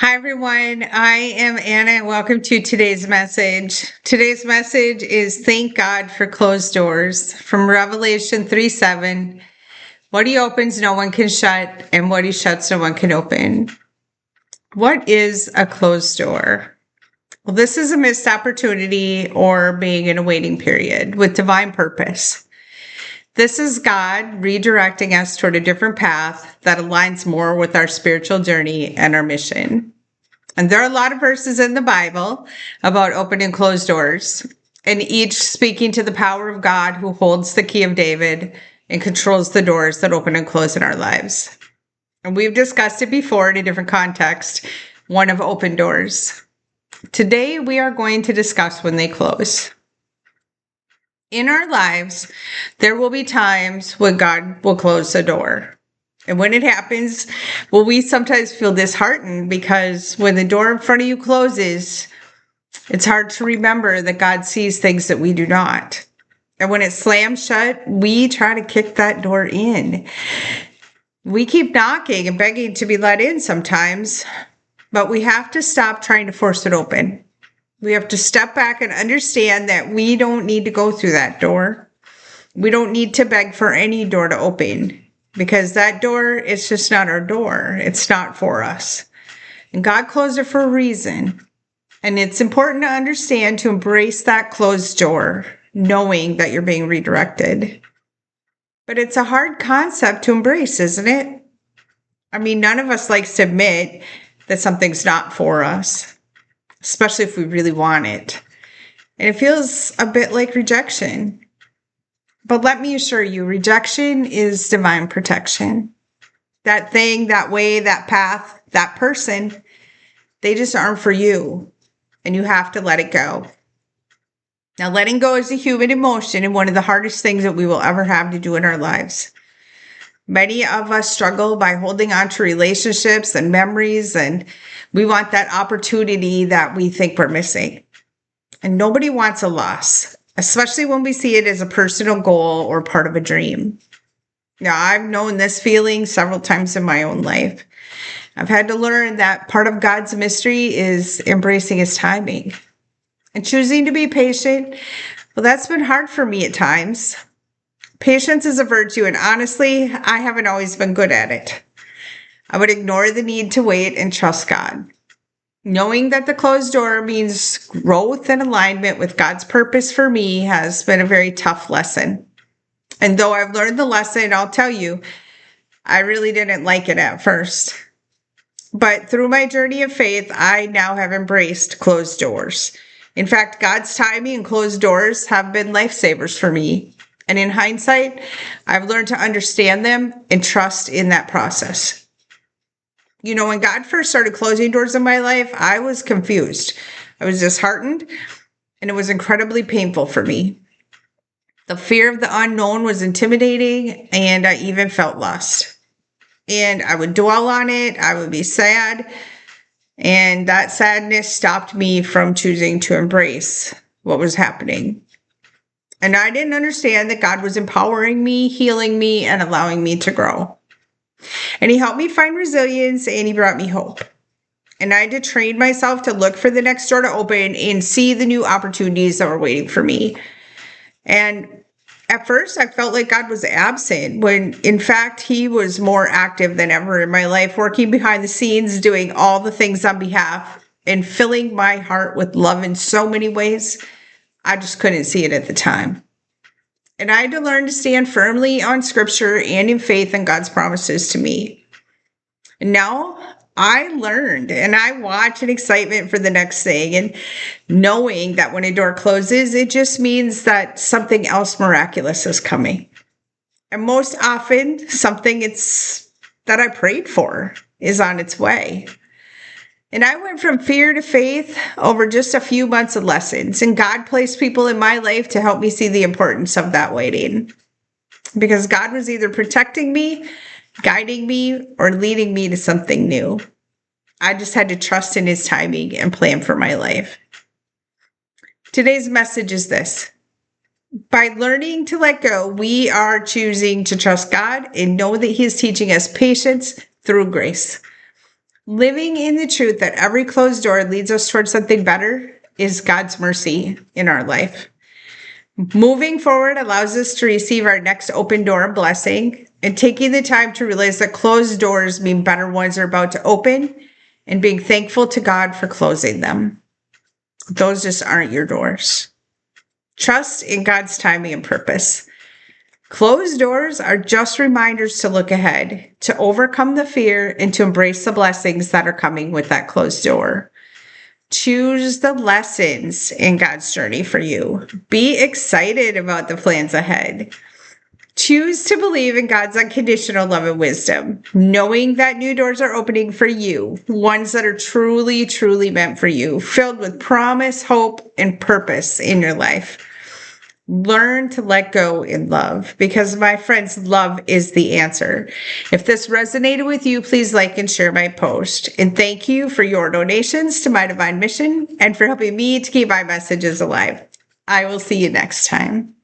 Hi, everyone. I am Anna, and welcome to today's message. Today's message is Thank God for Closed Doors from Revelation 3:7. What he opens, no one can shut, and what he shuts, no one can open. What is a closed door? Well, this is a missed opportunity or being in a waiting period with divine purpose. This is God redirecting us toward a different path that aligns more with our spiritual journey and our mission. And there are a lot of verses in the Bible about open and closed doors, and each speaking to the power of God who holds the key of David and controls the doors that open and close in our lives. And we've discussed it before in a different context, one of open doors. Today, we are going to discuss when they close. In our lives, there will be times when God will close the door. And when it happens, well, we sometimes feel disheartened because when the door in front of you closes, it's hard to remember that God sees things that we do not. And when it slams shut, we try to kick that door in. We keep knocking and begging to be let in sometimes, but we have to stop trying to force it open. We have to step back and understand that we don't need to go through that door. We don't need to beg for any door to open. Because that door is just not our door. It's not for us. And God closed it for a reason. And it's important to understand to embrace that closed door, knowing that you're being redirected. But it's a hard concept to embrace, isn't it? I mean, none of us likes to admit that something's not for us, especially if we really want it. And it feels a bit like rejection. But let me assure you, rejection is divine protection. That thing, that way, that path, that person, they just aren't for you. And you have to let it go. Now, letting go is a human emotion and one of the hardest things that we will ever have to do in our lives. Many of us struggle by holding on to relationships and memories, and we want that opportunity that we think we're missing. And nobody wants a loss, especially when we see it as a personal goal or part of a dream. Now, I've known this feeling several times in my own life. I've had to learn that part of God's mystery is embracing his timing and choosing to be patient. Well, that's been hard for me at times. Patience is a virtue, and honestly, I haven't always been good at it. I would ignore the need to wait and trust God. Knowing that the closed door means growth and alignment with God's purpose for me has been a very tough lesson. And though I've learned the lesson, I'll tell you, I really didn't like it at first. But through my journey of faith, I now have embraced closed doors. In fact, God's timing and closed doors have been lifesavers for me. And in hindsight, I've learned to understand them and trust in that process. You know, when God first started closing doors in my life, I was confused. I was disheartened, and it was incredibly painful for me. The fear of the unknown was intimidating, and I even felt lost. And I would dwell on it. I would be sad. And that sadness stopped me from choosing to embrace what was happening. And I didn't understand that God was empowering me, healing me, and allowing me to grow. And he helped me find resilience, and he brought me hope. And I had to train myself to look for the next door to open and see the new opportunities that were waiting for me. And at first, I felt like God was absent when, in fact, he was more active than ever in my life, working behind the scenes, doing all the things on behalf and filling my heart with love in so many ways. I just couldn't see it at the time. And I had to learn to stand firmly on scripture and in faith in God's promises to me. And now I learned and I watch in excitement for the next thing, and knowing that when a door closes, it just means that something else miraculous is coming. And most often, something that I prayed for is on its way. And I went from fear to faith over just a few months of lessons. And God placed people in my life to help me see the importance of that waiting. Because God was either protecting me, guiding me, or leading me to something new. I just had to trust in his timing and plan for my life. Today's message is this. By learning to let go, we are choosing to trust God and know that he is teaching us patience through grace. Living in the truth that every closed door leads us towards something better is God's mercy in our life. Moving forward allows us to receive our next open door of blessing, and taking the time to realize that closed doors mean better ones are about to open, and being thankful to God for closing them. Those just aren't your doors. Trust in God's timing and purpose. Closed doors are just reminders to look ahead, to overcome the fear, and to embrace the blessings that are coming with that closed door. Choose the lessons in God's journey for you. Be excited about the plans ahead. Choose to believe in God's unconditional love and wisdom, knowing that new doors are opening for you, ones that are truly, truly meant for you, filled with promise, hope, and purpose in your life. Learn to let go in love, because my friends, love is the answer. If this resonated with you, please like and share my post. And thank you for your donations to my divine mission and for helping me to keep my messages alive. I will see you next time.